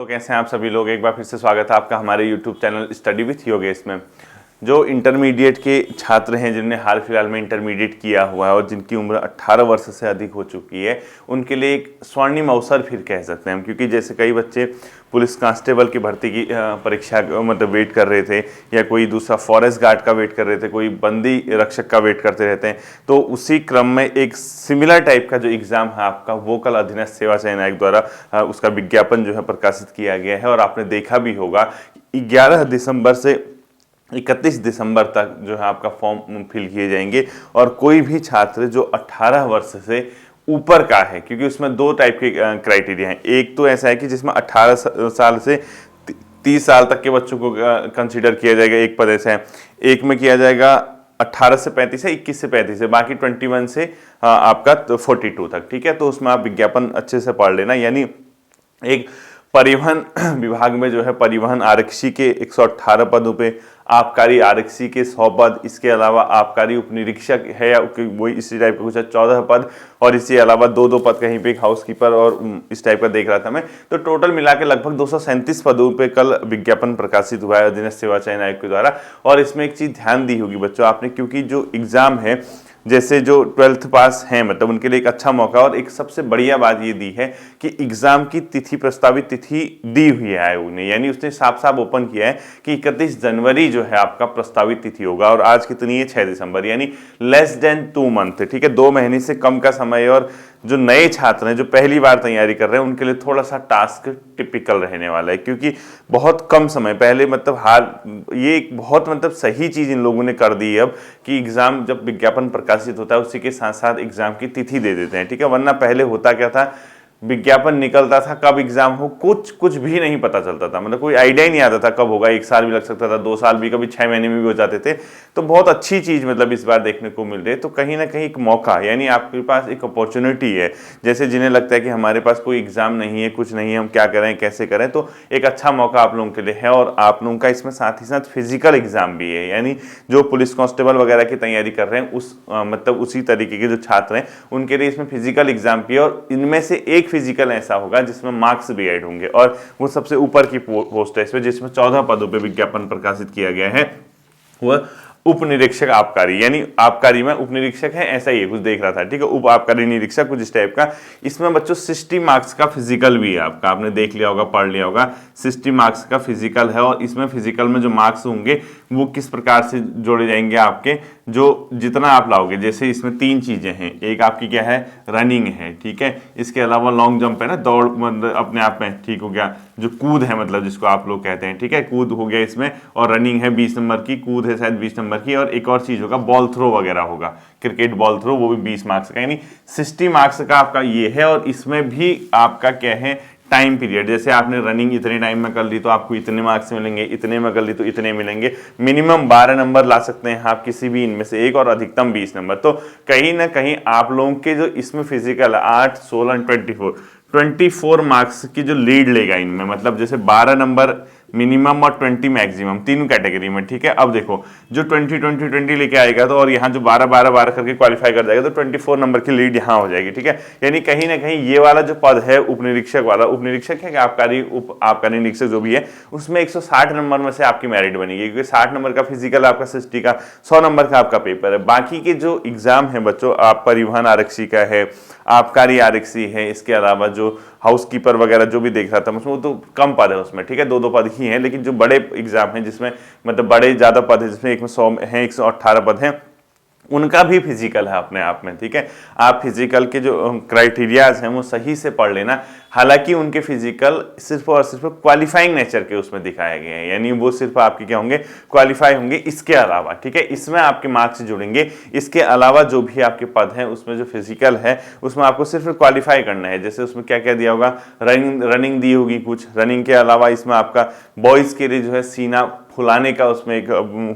तो कैसे हैं आप सभी लोग। एक बार फिर से स्वागत है आपका हमारे YouTube channel study with Yogesh में। जो इंटरमीडिएट के छात्र हैं जिनने हाल फिलहाल में इंटरमीडिएट किया हुआ है और जिनकी उम्र 18 वर्ष से अधिक हो चुकी है, उनके लिए एक स्वर्णिम अवसर फिर कह सकते हैं हम, क्योंकि जैसे कई बच्चे पुलिस कांस्टेबल की भर्ती की परीक्षा मतलब वेट कर रहे थे, या कोई दूसरा फॉरेस्ट गार्ड का वेट कर रहे थे, कोई बंदी रक्षक का वेट करते रहते हैं, तो उसी क्रम में एक सिमिलर टाइप का जो एग्ज़ाम है आपका, वो कल अधीनस्थ सेवा चयन आयोग द्वारा उसका विज्ञापन जो है प्रकाशित किया गया है। और आपने देखा भी होगा 11 दिसंबर से 31 दिसंबर तक जो है आपका फॉर्म फिल किए जाएंगे। और कोई भी छात्र जो 18 वर्ष से ऊपर का है, क्योंकि उसमें दो टाइप के क्राइटेरिया हैं। एक तो ऐसा है कि जिसमें 18 साल से 30 साल तक के बच्चों को कंसीडर किया जाएगा, एक पद ऐसा है। एक में किया जाएगा 18 से 35 है, 21 से 35 है, बाकी 21 से आपका 42 तक। ठीक है, तो उसमें आप विज्ञापन अच्छे से पढ़ लेना। यानी एक परिवहन विभाग में जो है परिवहन आरक्षी के 118 पदों पे, आबकारी आरक्षी के 100 पद, इसके अलावा आबकारी उपनिरीक्षक है या वही इसी टाइप का कुछ 14 पद, और इसके अलावा दो पद कहीं पे एक हाउसकीपर और इस टाइप का देख रहा था मैं। तो टोटल मिला के लगभग 237 पदों पे कल विज्ञापन प्रकाशित हुआ है अधीनस्थ सेवा चयन आयोग के द्वारा। और इसमें एक चीज ध्यान दी होगी बच्चों आपने, क्योंकि जो एग्जाम है, जैसे जो 12th पास हैं मतलब उनके लिए एक अच्छा मौका। और एक सबसे बढ़िया बात ये दी है कि एग्जाम की तिथि, प्रस्तावित तिथि दी हुई है आयोग ने, यानी उसने साफ साफ ओपन किया है कि 31 जनवरी जो है आपका प्रस्तावित तिथि होगा। और आज कितनी है? 6 दिसंबर, यानी लेस देन 2 मंथ। ठीक है, 2 महीने से कम का समय। और जो नए छात्र हैं जो पहली बार तैयारी कर रहे हैं, उनके लिए थोड़ा सा टास्क टिपिकल रहने वाला है, क्योंकि बहुत कम समय पहले मतलब ये एक बहुत मतलब सही चीज इन लोगों ने कर दी है अब, कि एग्जाम जब विज्ञापन प्रकाशित होता है उसी के साथ साथ एग्जाम की तिथि दे देते हैं। ठीक है, वरना पहले होता क्या था, विज्ञापन निकलता था, कब एग्जाम हो कुछ भी नहीं पता चलता था, मतलब कोई आइडिया ही नहीं आता था कब होगा। 1 साल भी लग सकता था, 2 साल भी, कभी 6 महीने में भी हो जाते थे। तो बहुत अच्छी चीज मतलब इस बार देखने को मिल रही है। तो कहीं ना कहीं एक मौका, यानी आपके पास एक अपॉर्चुनिटी है। जैसे जिन्हें लगता है कि हमारे पास कोई एग्जाम नहीं है, कुछ नहीं है, हम क्या करें कैसे करें, तो एक अच्छा मौका आप लोगों के लिए है। और आप लोगों का इसमें साथ ही साथ फिजिकल एग्जाम भी है, यानी जो पुलिस कांस्टेबल वगैरह की तैयारी कर रहे हैं उस मतलब उसी तरीके के जो छात्र हैं उनके लिए इसमें फिजिकल एग्जाम भी है। और इनमें से एक फिजिकल ऐसा होगा जिसमें मार्क्स भी ऐड होंगे, और वो सबसे ऊपर की पोस्ट है इसमें, जिसमें 14 पदों पे विज्ञापन प्रकाशित किया गया है। वह उप निरीक्षक आबकारी, यानी आबकारी में उप निरीक्षक है, ऐसा ही कुछ देख रहा था। ठीक है, उप आबकारी निरीक्षक कुछ इस टाइप का। इसमें बच्चों 60 मार्क्स का फिजिकल भी है आपका, आपने देख लिया होगा, पढ़ लिया होगा। 60 मार्क्स का फिजिकल है। और इसमें फिजिकल में जो मार्क्स होंगे वो किस प्रकार से जोड़े जाएंगे आपके, जो जितना आप लाओगे। जैसे इसमें 3 चीजें हैं, एक आपकी क्या है, रनिंग है। ठीक है, इसके अलावा लॉन्ग जंप है ना, दौड़ मतलब अपने आप में, ठीक हो गया। जो कूद है मतलब जिसको आप लोग कहते हैं, ठीक है, कूद हो गया इसमें। और रनिंग है 20 नंबर की, कूद है शायद 20 नंबर की, और एक और चीज होगा बॉल थ्रो वगैरह होगा, क्रिकेट बॉल थ्रो, वो भी 20 मार्क्स का, यानी 60 मार्क्स का आपका ये है। और इसमें भी आपका क्या है, टाइम पीरियड। जैसे आपने रनिंग इतने टाइम में कर ली तो आपको इतने मार्क्स मिलेंगे, इतने में कर ली तो इतने मिलेंगे। मिनिमम 12 नंबर ला सकते हैं आप किसी भी इनमें से एक, और अधिकतम 20 नंबर। तो कहीं ना कहीं आप लोगों के जो इसमें फिजिकल 8, 16, 24 मार्क्स की जो लीड लेगा इनमें, मतलब जैसे 12 नंबर मिनिमम और 20 मैक्सिमम, तीनों कैटेगरी में। ठीक है, अब देखो जो 20 लेके आएगा तो, और यहाँ जो 12 करके क्वालिफाई कर जाएगा, तो 24 नंबर की लीड यहाँ हो जाएगी। ठीक है, यानी कहीं ना कहीं ये वाला जो पद है उप निरीक्षक वाला, उप निरीक्षक है कि आबकारी उप आबकारी निरीक्षक जो भी है, उसमें 160 नंबर में से आपकी मेरिट बनेगी, क्योंकि 60 नंबर का फिजिकल आपका 60 का, 100 नंबर का आपका पेपर है। बाकी के जो एग्जाम है बच्चों, आप परिवहन आरक्षी का है, आबकारी आरक्षी है, इसके अलावा जो हाउसकीपर वगैरह जो भी देख रहा था उसमें, वो तो कम पद है उसमें। ठीक है, 2 पद ही हैं। लेकिन जो बड़े एग्जाम हैं जिसमें मतलब बड़े ज्यादा पद है, जिसमें एक में 100 है, 118 पद हैं, उनका भी फिजिकल है अपने आप में। ठीक है, आप फिजिकल के जो क्राइटेरियाज हैं वो सही से पढ़ लेना। हालांकि उनके फिजिकल सिर्फ और सिर्फ क्वालिफाइंग नेचर के उसमें दिखाए गए हैं, यानी वो सिर्फ आपके क्या होंगे, क्वालिफाई होंगे। इसके अलावा ठीक है, इसमें आपके मार्क्स जुड़ेंगे। इसके अलावा जो भी आपके पद हैं उसमें जो फिजिकल है उसमें आपको सिर्फ क्वालिफाई करना है। जैसे उसमें क्या क्या दिया होगा, रनिंग दी होगी कुछ, रनिंग के अलावा इसमें आपका बॉयज के लिए जो है सीना फुलाने का उसमें एक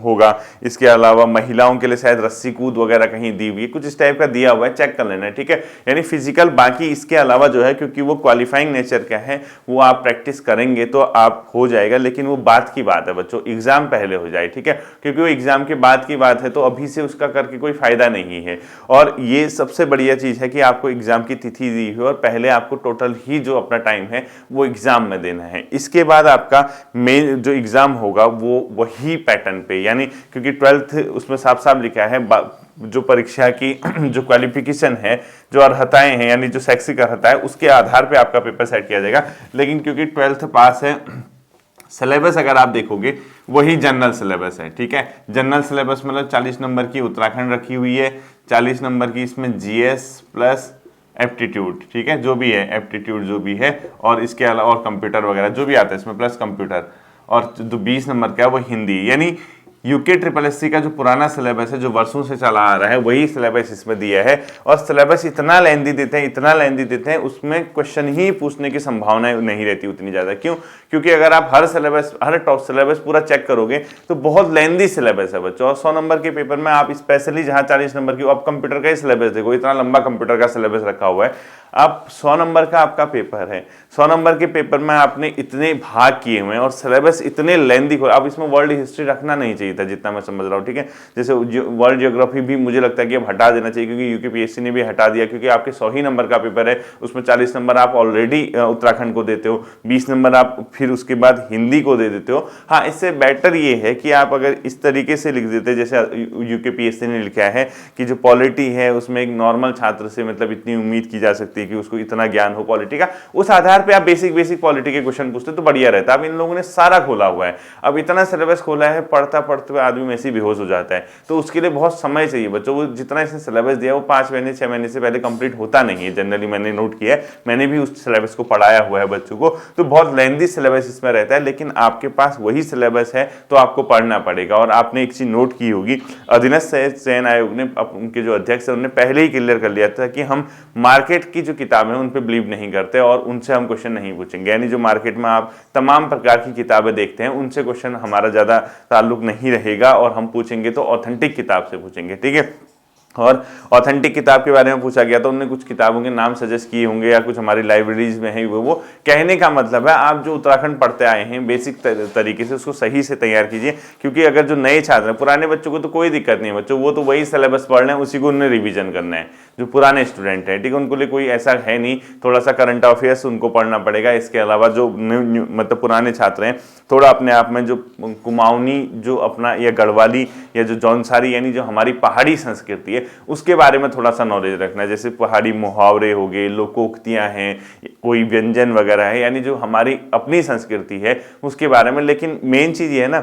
होगा। इसके अलावा महिलाओं के लिए शायद रस्सी कूद वगैरह कहीं दी हुई है, कुछ इस टाइप का दिया हुआ है, चेक कर लेना है, ठीक है। यानी फिजिकल बाकी इसके अलावा जो है, क्योंकि वो क्वालिफाइंग नेचर का है, वो आप प्रैक्टिस करेंगे तो आप हो जाएगा, लेकिन वो बात की बात है बच्चों, एग्जाम पहले हो जाए, ठीक है, क्योंकि वो एग्जाम के बाद की बात है, तो अभी से उसका करके कोई फायदा नहीं है। और ये सबसे बढ़िया चीज है कि आपको एग्जाम की तिथि दी हुई और पहले आपको टोटल ही जो अपना टाइम है वो एग्जाम में देना है। इसके बाद आपका मेन जो एग्जाम होगा वो वही पैटर्न पे, यानी क्योंकि 12th उसमें साफ साफ लिखा है जो परीक्षा की जो क्वालिफिकेशन है, जो अर्हताएं हैं, यानी जो शैक्षिक अर्हता है, उसके आधार पे आपका पेपर सेट किया जाएगा। लेकिन क्योंकि 12th पास है, सिलेबस अगर आप देखोगे वही जनरल सिलेबस है, ठीक है। जनरल सिलेबस मतलब 40 नंबर की उत्तराखंड रखी हुई है, 40 नंबर की इसमें जीएस प्लस एप्टीट्यूड, ठीक है, जो भी है एप्टीट्यूड जो भी है, और इसके अलावा और कंप्यूटर वगैरह जो भी आता है इसमें प्लस कंप्यूटर, और जो 20 नंबर का है वो हिंदी। यानी यूके ट्रिपल एससी का जो पुराना सिलेबस है, जो वर्षों से चला आ रहा है, वही सिलेबस इसमें दिया है। और सिलेबस इतना लेंदी देते हैं, इतना लेंदी देते हैं, उसमें क्वेश्चन ही पूछने की संभावना नहीं रहती उतनी ज्यादा। क्यों? क्योंकि अगर आप हर टॉप सिलेबस पूरा चेक करोगे तो बहुत लेंदी सिलेबस है बच्चों। और 100 नंबर के पेपर में आप स्पेशली जहां 40 नंबर की, आप कंप्यूटर का ही सिलेबस देखो, इतना लंबा कंप्यूटर का सिलेबस रखा हुआ है। आप 100 नंबर का आपका पेपर है, 100 नंबर के पेपर में आपने इतने भाग किए हुए हैं और सिलेबस इतने लेंदी को, अब इसमें वर्ल्ड हिस्ट्री रखना नहीं चाहिए था जितना मैं समझ रहा हूँ, ठीक है। जैसे वर्ल्ड ज्योग्राफी भी मुझे लगता है कि अब हटा देना चाहिए, क्योंकि यूकेपीएससी ने भी हटा दिया, क्योंकि आपके 100 ही नंबर का पेपर है, उसमें 40 नंबर आप ऑलरेडी उत्तराखंड को देते हो, 20 नंबर आप फिर उसके बाद हिंदी को दे देते हो। हाँ, इससे बेटर ये है कि आप अगर इस तरीके से लिख देते, जैसे यूकेपीएससी ने लिखा है कि जो पॉलिटी है उसमें एक नॉर्मल छात्र से मतलब इतनी उम्मीद की जा सकती है कि उसको इतना ज्ञान हो पॉलिटी का, उस आधार पे आप बेसिक पॉलिटी के क्वेश्चन पूछते तो बढ़िया रहता। अब इन लोगों ने सारा खोला हुआ है, अब इतना सिलेबस खोला है, पढ़ता पढ़ते आदमी में से बेहोश हो जाता है। तो उसके लिए बहुत समय चाहिए बच्चों। वो जितना इसने सिलेबस दिया वो 5 महीने 6 महीने से पहले कंप्लीट होता नहीं है जनरली, मैंने नोट किया है, मैंने भी उस सिलेबस को पढ़ाया हुआ है बच्चों को। तो बहुत लेंदी सिलेबस इसमें रहता है, लेकिन आपके पास वही सिलेबस है तो आपको पढ़ना पड़ेगा। और आपने एक चीज नोट की होगी, अधीनस्थ चयन आयोग ने, उनके जो अध्यक्ष है, उन्होंने पहले ही क्लियर कर लिया था कि हम मार्केट की जो किताब है उन पे बिलीव नहीं करते और उनसे हम क्वेश्चन नहीं पूछेंगे। यानी जो मार्केट में आप तमाम प्रकार की किताबें देखते हैं उनसे क्वेश्चन हमारा ज्यादा ताल्लुक नहीं रहेगा, और हम पूछेंगे तो ऑथेंटिक किताब से पूछेंगे, ठीक है। और ऑथेंटिक किताब के बारे में पूछा गया तो उन्होंने कुछ किताबों के नाम सजेस्ट किए होंगे या कुछ हमारी लाइब्रेरीज में है। वो कहने का मतलब है आप जो उत्तराखंड पढ़ते आए हैं बेसिक तरीके से उसको सही से तैयार कीजिए, क्योंकि अगर जो नए छात्र हैं, पुराने बच्चों को तो कोई दिक्कत नहीं है बच्चों, वो तो वही सिलेबस पढ़ रहे हैं, उसी को उन्हें रिविजन करना है। जो पुराने स्टूडेंट हैं, ठीक है, उनको लिए कोई ऐसा है नहीं, थोड़ा सा करंट अफेयर्स उनको पढ़ना पड़ेगा। इसके अलावा जो मतलब पुराने छात्र हैं, थोड़ा अपने आप में जो कुमाऊनी जो अपना या गढ़वाली या जो जौनसारी यानी जो हमारी पहाड़ी संस्कृति है उसके बारे में थोड़ा सा नॉलेज रखना है। जैसे पहाड़ी मुहावरे हो गए, लोकोक्तियां हैं, कोई व्यंजन वगैरह है, यानी जो हमारी अपनी संस्कृति है उसके बारे में। लेकिन मेन चीज ये है ना,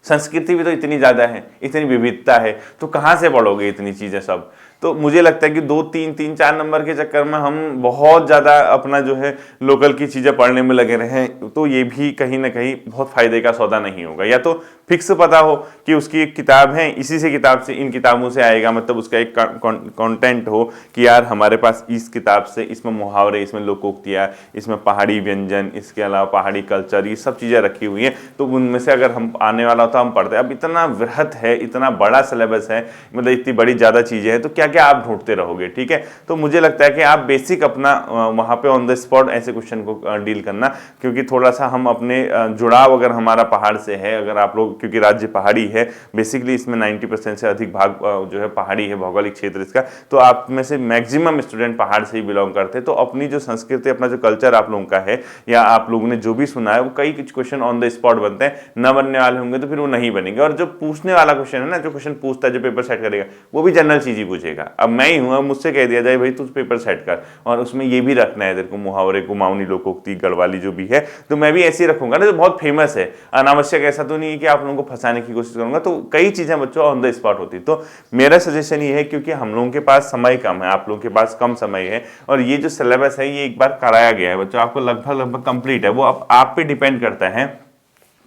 संस्कृति भी तो इतनी ज्यादा है, इतनी विविधता है, तो कहाँ से पढ़ोगे इतनी चीजें सब। तो मुझे लगता है कि 2 3 4 नंबर के चक्कर में हम बहुत ज्यादा अपना जो है लोकल की चीजें पढ़ने में लगे रहे, तो ये भी कहीं ना कहीं बहुत फायदे का सौदा नहीं होगा। या तो फिक्स पता हो कि उसकी एक किताब है, इसी से किताब से इन किताबों से आएगा, मतलब उसका एक कंटेंट हो कि यार हमारे पास इस किताब से इसमें मुहावरे, इसमें लोकोक्तियाँ, इसमें पहाड़ी व्यंजन, इसके अलावा पहाड़ी कल्चर, ये सब चीजें रखी हुई हैं, तो उनमें से अगर हम आने वाला होता हम पढ़ते। अब इतना वृहत है, इतना बड़ा सिलेबस है, मतलब इतनी बड़ी ज्यादा चीजें हैं, तो क्या क्या आप ढूंढते रहोगे, ठीक है। तो मुझे लगता है कि आप बेसिक अपना वहां पे ऑन द स्पॉट ऐसे क्वेश्चन को डील करना, क्योंकि थोड़ा सा हम अपने जुड़ाव अगर हमारा पहाड़ से है, अगर आप लोग, क्योंकि राज्य पहाड़ी है बेसिकली, इसमें 90% से अधिक भाग जो है पहाड़ी है, भौगोलिक क्षेत्र इसका, तो आप में से मैक्सिमम स्टूडेंट पहाड़ से ही बिलोंग करते हैं। तो अपनी जो संस्कृति, अपना जो कल्चर आप लोगों का है या आप लोगों ने जो भी सुना है, वो कई कुछ क्वेश्चन ऑन द स्पॉट बनते हैं, न बनने वाले होंगे तो फिर वो नहीं बनेंगे। और जो पूछने वाला क्वेश्चन है ना, जो क्वेश्चन पूछता है, जो पेपर सेट करेगा, वो भी जनरल चीज ही पूछेगा। अब मैं ही हूँ, मुझसे कह दिया जाए भाई तू पेपर सेट कर, और उसमें ये भी रखना है तेरे को मुहावरे, कुमाऊनी, लोकोक्ति, गढ़वाली जो भी है, तो मैं भी ऐसे ही रखूंगा ना, जो बहुत फेमस है, अनावश्यक ऐसा तो नहीं है कि आप लोगों को फंसाने की कोशिश करूंगा। तो कई चीजें बच्चों ऑन द स्पॉट होती। तो मेरा सजेशन ये है, क्योंकि हम लोगों के पास समय कम है, आप लोगों के पास कम समय है, और ये जो सिलेबस है ये एक बार कराया गया है बच्चों, आपको लगभग कंप्लीट है, वो आप पे डिपेंड करता है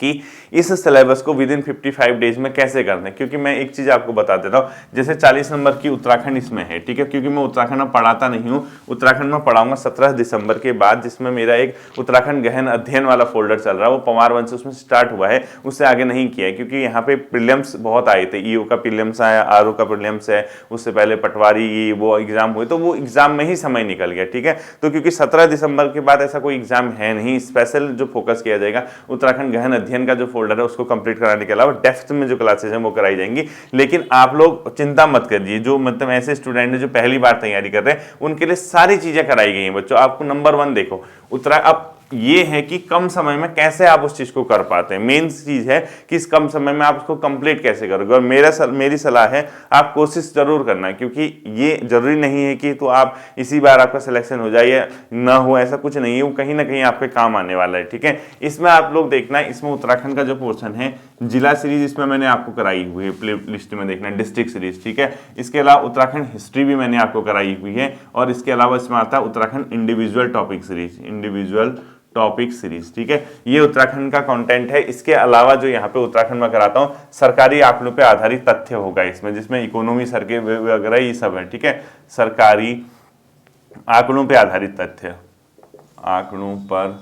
कि इस सिलेबस को विद इन 55 डेज में कैसे करते हैं। क्योंकि मैं एक चीज आपको बता देता हूँ, जैसे 40 नंबर की उत्तराखंड इसमें है, ठीक है, क्योंकि मैं उत्तराखंड में पढ़ाता नहीं हूँ, उत्तराखंड में पढ़ाऊंगा 17 दिसंबर के बाद, जिसमें मेरा एक उत्तराखंड गहन अध्ययन वाला फोल्डर चल रहा है, वो पवार वन से उसमें स्टार्ट हुआ है, उससे आगे नहीं किया है, क्योंकि यहाँ पे प्रीलिम्स बहुत आए थे, ईओ का प्रीलिम्स आया, आरओ का प्रीलिम्स है, उससे पहले पटवारी ये वो एग्जाम हुए, तो वो एग्जाम में ही समय निकल गया, ठीक है। तो क्योंकि 17 दिसंबर के बाद ऐसा कोई एग्जाम है नहीं, स्पेशल जो फोकस किया जाएगा उत्तराखंड गहन अध्ययन का जो फोल्डर है उसको कंप्लीट कराने के अलावा डेप्थ में जो क्लासेस हैं वो कराई जाएंगी। लेकिन आप लोग चिंता मत करिए, जो मतलब ऐसे स्टूडेंट हैं जो पहली बार तैयारी कर रहे हैं उनके लिए सारी चीजें कराई गई हैं बच्चों। आपको नंबर 1 देखो अब ये है कि कम समय में कैसे आप उस चीज को कर पाते हैं, मेन चीज है कि इस कम समय में आप उसको कंप्लीट कैसे करोगे। और मेरी सलाह है आप कोशिश जरूर करना, क्योंकि ये जरूरी नहीं है कि तो आप इसी बार आपका सिलेक्शन हो जाए या ना हो, ऐसा कुछ नहीं है, वो कहीं ना कहीं आपके काम आने वाला है, ठीक है। इसमें आप लोग देखना है, इसमें उत्तराखंड का जो पोर्शन है, जिला सीरीज इसमें मैंने आपको कराई हुई है, प्ले लिस्ट में देखना है, डिस्ट्रिक्ट सीरीज, ठीक है। इसके अलावा उत्तराखंड हिस्ट्री भी मैंने आपको कराई हुई है, और इसके अलावा इसमें आता है उत्तराखंड इंडिविजुअल टॉपिक सीरीज, ठीक है। ये उत्तराखंड का कंटेंट है। इसके अलावा जो यहाँ पे उत्तराखंड में कराता हूँ, सरकारी आंकड़ों पे आधारित तथ्य होगा इसमें, जिसमें इकोनॉमी सर्वे वगैरह ये सब है, ठीक है। सरकारी आंकड़ों पे आधारित तथ्य, आंकड़ों पर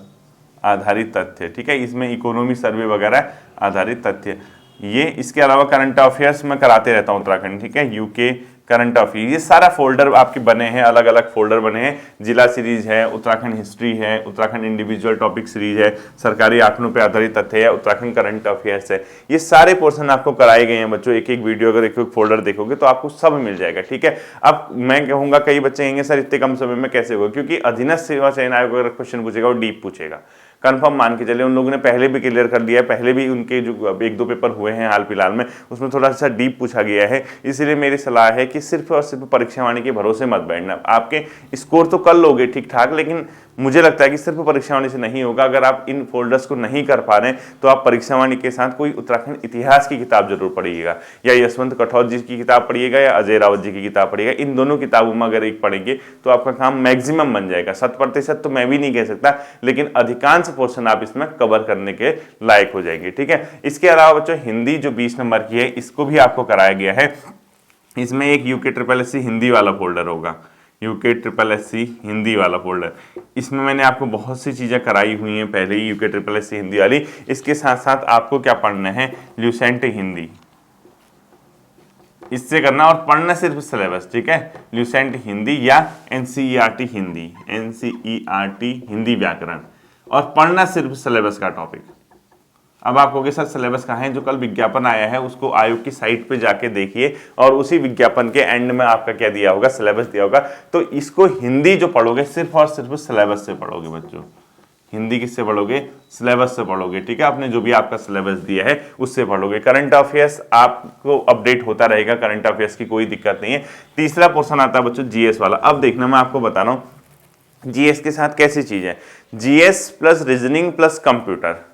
आधारित तथ्य, ठीक है, इसमें इकोनॉमी सर्वे वगैरह आधारित तथ्य। ये इसके अलावा करंट अफेयर्स में कराते रहता हूँ उत्तराखंड, ठीक है, यूके करंट अफेयर, ये सारा फोल्डर आपके बने हैं, अलग अलग फोल्डर बने हैं। जिला सीरीज है, उत्तराखंड हिस्ट्री है, उत्तराखंड इंडिविजुअल टॉपिक सीरीज है, सरकारी आंकड़ों पर आधारित तथ्य है, उत्तराखंड करंट अफेयर्स है। ये सारे पोर्शन आपको कराए गए हैं बच्चों। एक एक वीडियो अगर एक एक फोल्डर देखोगे तो आपको सब मिल जाएगा, ठीक है। अब मैं कहूंगा, कई बच्चे कहेंगे सर इतने कम समय में कैसे होगा, क्योंकि अधीनस्थ सेवा चयन आयोग अगर क्वेश्चन पूछेगा वो डीप पूछेगा, कंफर्म मान के चले। उन लोगों ने पहले भी क्लियर कर दिया है, पहले भी उनके जो 1-2 पेपर हुए हैं हाल फिलहाल में, उसमें थोड़ा सा डीप पूछा गया है। इसलिए मेरी सलाह है कि सिर्फ और सिर्फ परीक्षा वाणी के भरोसे मत बैठना। आपके स्कोर तो कर लोगे ठीक ठाक, लेकिन मुझे लगता है कि सिर्फ परीक्षा वाणी से नहीं होगा। अगर आप इन फोल्डर्स को नहीं कर पा रहे हैं तो आप परीक्षा वाणी के साथ कोई उत्तराखंड इतिहास की किताब जरूर पढ़िएगा, या यशवंत कठौत जी की किताब पढ़िएगा, या अजय रावत जी की किताब पढ़िएगा। इन दोनों किताबों में अगर एक पढ़ेंगे तो आपका काम मैक्सिमम बन जाएगा। 100% तो मैं भी नहीं कह सकता, लेकिन अधिकांश पोर्शन आप इसमें कवर करने के लायक हो जाएंगे, ठीक है। इसके अलावा बच्चों हिंदी जो 20 नंबर की है, इसको भी आपको कराया गया है। इसमें एक यूके SSC हिंदी वाला फोल्डर होगा, यूके SSC हिंदी वाला फोल्डर। इसमें मैंने आपको बहुत सी चीजें कराई हुई हैं पहले ही, यूके SSC हिंदी वाली। इसके साथ साथ आपको क्या पढ़ना है, ल्यूसेंट हिंदी, इससे करना, और पढ़ना सिर्फ सिलेबस, ठीक है। ल्यूसेंट हिंदी या एनसीईआरटी हिंदी, एनसीईआरटी हिंदी व्याकरण, और पढ़ना सिर्फ सिलेबस का टॉपिक। अब आप कहोगे सर सिलेबस कहाँ है, जो कल विज्ञापन आया है उसको आयोग की साइट पे जाके देखिए, और उसी विज्ञापन के एंड में आपका क्या दिया होगा, सिलेबस दिया होगा। तो इसको हिंदी जो पढ़ोगे सिर्फ और सिर्फ सिलेबस से पढ़ोगे बच्चों। हिंदी किससे पढ़ोगे, सिलेबस से पढ़ोगे, ठीक है। आपने जो भी आपका सिलेबस दिया है उससे पढ़ोगे। करंट अफेयर्स आपको अपडेट होता रहेगा, करंट अफेयर्स की कोई दिक्कत नहीं है। तीसरा पोर्शन आता है बच्चों जीएस वाला। अब देखना, मैं आपको बता रहा हूँ जीएस के साथ कैसी चीज है, GS plus reasoning plus computer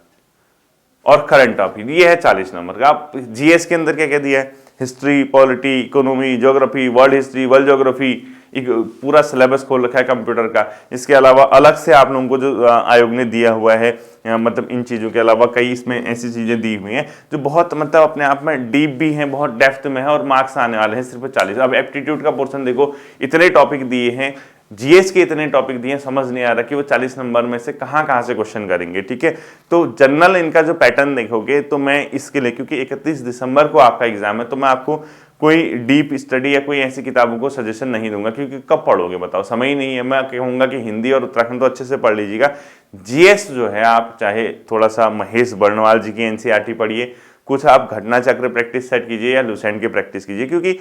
और करंट अफेयर, ये है 40 नंबर का। आप जीएस के अंदर क्या क्या दिया है, history, polity, economy, geography, world history, world geography, एक पूरा सिलेबस खोल रखा है कंप्यूटर का। इसके अलावा अलग से आप लोगों को जो आयोग ने दिया हुआ है, मतलब इन चीज़ों के अलावा कई इसमें ऐसी चीज़ें दी हुई हैं जो बहुत मतलब अपने आप में डीप भी हैं, बहुत डेप्थ में है, और मार्क्स आने वाले हैं सिर्फ 40। अब एप्टीट्यूड का पोर्शन देखो, इतने टॉपिक दिए हैं, जीएस के इतने टॉपिक दिए, समझ नहीं आ रहा कि वो 40 नंबर में से कहाँ से क्वेश्चन करेंगे, ठीक है। तो जनरल इनका जो पैटर्न देखोगे तो मैं इसके लिए, क्योंकि 31 दिसंबर को आपका एग्जाम है, तो मैं आपको कोई डीप स्टडी या कोई ऐसी किताबों को सजेशन नहीं दूंगा, क्योंकि कब पढ़ोगे बताओ, समय ही नहीं है। मैं कहूंगा कि हिंदी और उत्तराखंड तो अच्छे से पढ़ लीजिएगा। जीएस जो है आप चाहे थोड़ा सा महेश बर्णवाल जी की एनसीईआरटी पढ़िए, कुछ आप घटना चक्र प्रैक्टिस सेट कीजिए या लुसेंट की प्रैक्टिस कीजिए, क्योंकि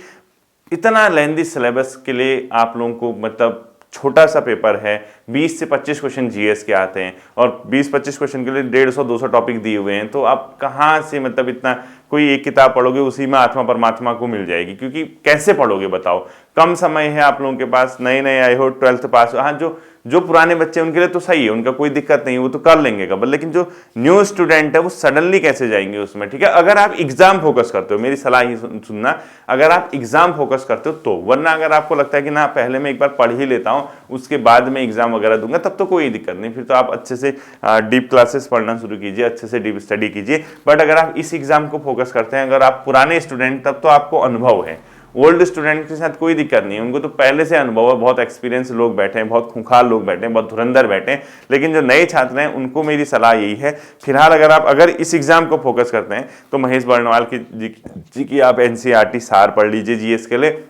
इतना लेंथी सिलेबस के लिए आप लोगों को, मतलब छोटा सा पेपर है, 20 से 25 क्वेश्चन जीएस के आते हैं, और 20-25 क्वेश्चन के लिए 150-200 टॉपिक दिए हुए हैं। तो आप कहाँ से, मतलब इतना, कोई एक किताब पढ़ोगे उसी में आत्मा परमात्मा को मिल जाएगी, क्योंकि कैसे पढ़ोगे बताओ, कम समय है आप लोगों के पास, नए नए आए हो, 12th पास। हाँ, जो पुराने बच्चे उनके लिए तो सही है, उनका कोई दिक्कत नहीं है, वो तो कर लेंगे कबर, लेकिन जो न्यू स्टूडेंट है वो सडनली कैसे जाएंगे उसमें, ठीक है। अगर आप एग्जाम फोकस करते हो, मेरी सलाह ही सुनना, अगर आप एग्जाम फोकस करते हो तो, वरना अगर आपको लगता है कि ना पहले मैं एक बार पढ़ ही लेता हूँ उसके बाद में एग्जाम एग्जाम वगैरह दूंगा तब तो कोई दिक्कत नहीं, फिर तो आप अच्छे से डीप क्लासेस पढ़ना शुरू कीजिए, अच्छे से डीप स्टडी कीजिए। बट अगर आप इस एग्जाम को फोकस करते हैं, अगर आप पुराने स्टूडेंट, तब तो आपको अनुभव है। ओल्ड स्टूडेंट के साथ कोई दिक्कत नहीं है, उनको तो पहले से अनुभव है, बहुत एक्सपीरियंस लोग बैठे हैं, बहुत खूंखार लोग बैठे हैं, बहुत धुरंधर बैठे हैं। लेकिन जो नए छात्र हैं उनको मेरी सलाह यही है, फिलहाल अगर इस एग्जाम को फोकस करते हैं तो महेश बर्णवाल जी की आप एनसीईआरटी सार पढ़ लीजिए जीएस के लिए।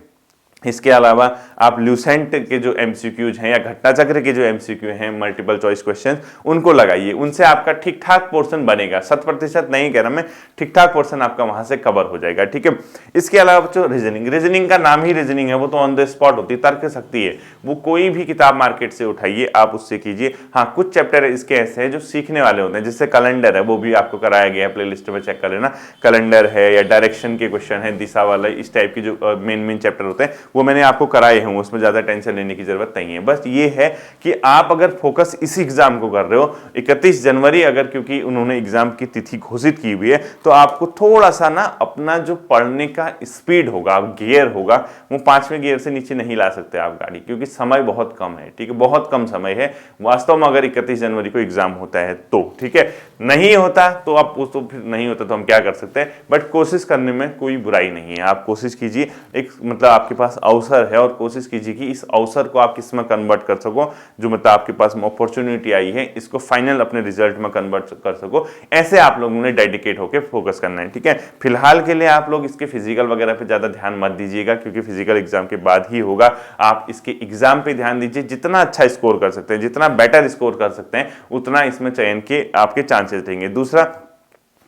इसके अलावा आप ल्यूसेंट के जो एमसीक्यूज हैं या घटना चक्र के जो एमसीक्यू हैं, मल्टीपल चॉइस क्वेश्चन, उनको लगाइए, उनसे आपका ठीक ठाक पोर्शन बनेगा। 100% नहीं कह रहा मैं, ठीक ठाक पोर्शन आपका वहां से कवर हो जाएगा, ठीक है। इसके अलावा जो रीजनिंग का नाम ही रीजनिंग है, वो तो ऑन द स्पॉट होती है, तर्क शक्ति है, वो कोई भी किताब मार्केट से उठाइए, आप उससे कीजिए। हाँ, कुछ चैप्टर इसके ऐसे हैं जो सीखने वाले होते हैं, जिससे कैलेंडर है वो भी आपको कराया गया है, प्लेलिस्ट में चेक कर लेना। कैलेंडर है या डायरेक्शन के क्वेश्चन है, दिशा वाला, इस टाइप के जो मेन चैप्टर होते हैं वो मैंने आपको कराए हैं, उसमें ज्यादा टेंशन लेने की जरूरत नहीं है। बस ये है कि आप अगर फोकस इस एग्जाम को कर रहे हो, 31 जनवरी अगर, क्योंकि उन्होंने एग्जाम की तिथि घोषित की हुई है, तो आपको थोड़ा सा ना अपना जो पढ़ने का स्पीड होगा, गियर होगा, वो 5वें गियर से नीचे नहीं ला सकते आप गाड़ी, क्योंकि समय बहुत कम है, ठीक है, बहुत कम समय है वास्तव में। अगर 31 जनवरी को एग्जाम होता है तो ठीक है, नहीं होता तो आप तो फिर नहीं होता तो हम क्या कर सकते हैं, बट कोशिश करने में कोई बुराई नहीं है। आप कोशिश कीजिए, एक मतलब आपके पास अवसर है, और कोशिश कीजिए कि इस अवसर को आप किस में कन्वर्ट कर सको, जो मतलब आपके पास अपॉर्चुनिटी आई है, इसको फाइनल अपने रिजल्ट में कन्वर्ट कर सको। ऐसे आप लोगों ने डेडिकेट होकर फोकस करना है, ठीक है। फिलहाल के लिए आप लोग इसके फिजिकल वगैरह पे ज्यादा ध्यान मत दीजिएगा, क्योंकि फिजिकल एग्जाम के बाद ही होगा। आप इसके एग्जाम पे ध्यान दीजिए, जितना अच्छा स्कोर कर सकते हैं, जितना बेटर स्कोर कर सकते हैं, उतना इसमें चयन के आपके चांसेस रहेंगे। दूसरा,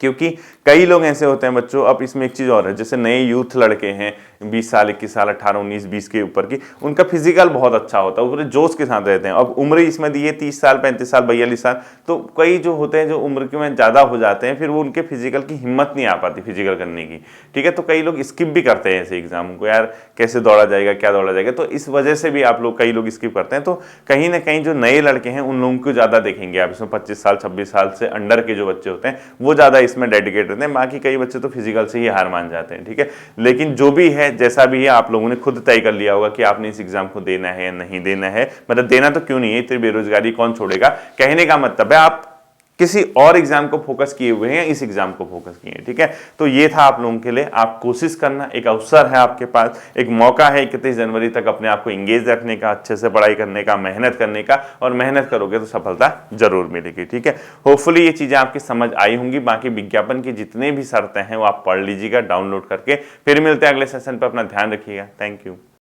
क्योंकि कई लोग ऐसे होते हैं बच्चों, अब इसमें एक चीज और है, जैसे नए यूथ लड़के हैं 20 साल 21 साल 18 19 20 के ऊपर की, उनका फिजिकल बहुत अच्छा होता है, पूरे जोश के साथ रहते हैं। अब उम्र इसमें दी है 30 साल 35 साल 42 साल, तो कई जो होते हैं जो उम्र के में ज्यादा हो जाते हैं, फिर वो उनके फिजिकल की हिम्मत नहीं आ पाती फिजिकल करने की, ठीक है। तो कई लोग स्किप भी करते हैं ऐसे एग्जाम को, यार कैसे दौड़ा जाएगा, क्या दौड़ा जाएगा, तो इस वजह से भी आप लोग, कई लोग स्किप करते हैं। तो कहीं ना कहीं जो नए लड़के हैं उन लोगों को ज्यादा देखेंगे आप इसमें, 25 साल 26 साल से अंडर के जो बच्चे होते हैं वो ज्यादा इसमें डेडिकेट रहते हैं। बाकी कई बच्चे तो फिजिकल से ही हार मान जाते हैं, ठीक है। लेकिन जो भी है, जैसा भी है, आप लोगों ने खुद तय कर लिया होगा कि आपने इस एग्जाम को देना है या नहीं देना है। मतलब देना तो क्यों नहीं है, इतनी बेरोजगारी कौन छोड़ेगा, कहने का मतलब है आप किसी और एग्जाम को फोकस किए हुए हैं या इस एग्जाम को फोकस किए हैं, ठीक है। तो ये था आप लोगों के लिए, आप कोशिश करना, एक अवसर है आपके पास, एक मौका है 31 जनवरी तक अपने आप को इंगेज रखने का, अच्छे से पढ़ाई करने का, मेहनत करने का, और मेहनत करोगे तो सफलता जरूर मिलेगी, ठीक है। होपफुली ये चीजें आपकी समझ आई होंगी। बाकी विज्ञापन की जितने भी शर्तें हैं वो आप पढ़ लीजिएगा डाउनलोड करके। फिर मिलते हैं अगले सेशन पर, अपना ध्यान रखिएगा। Thank you.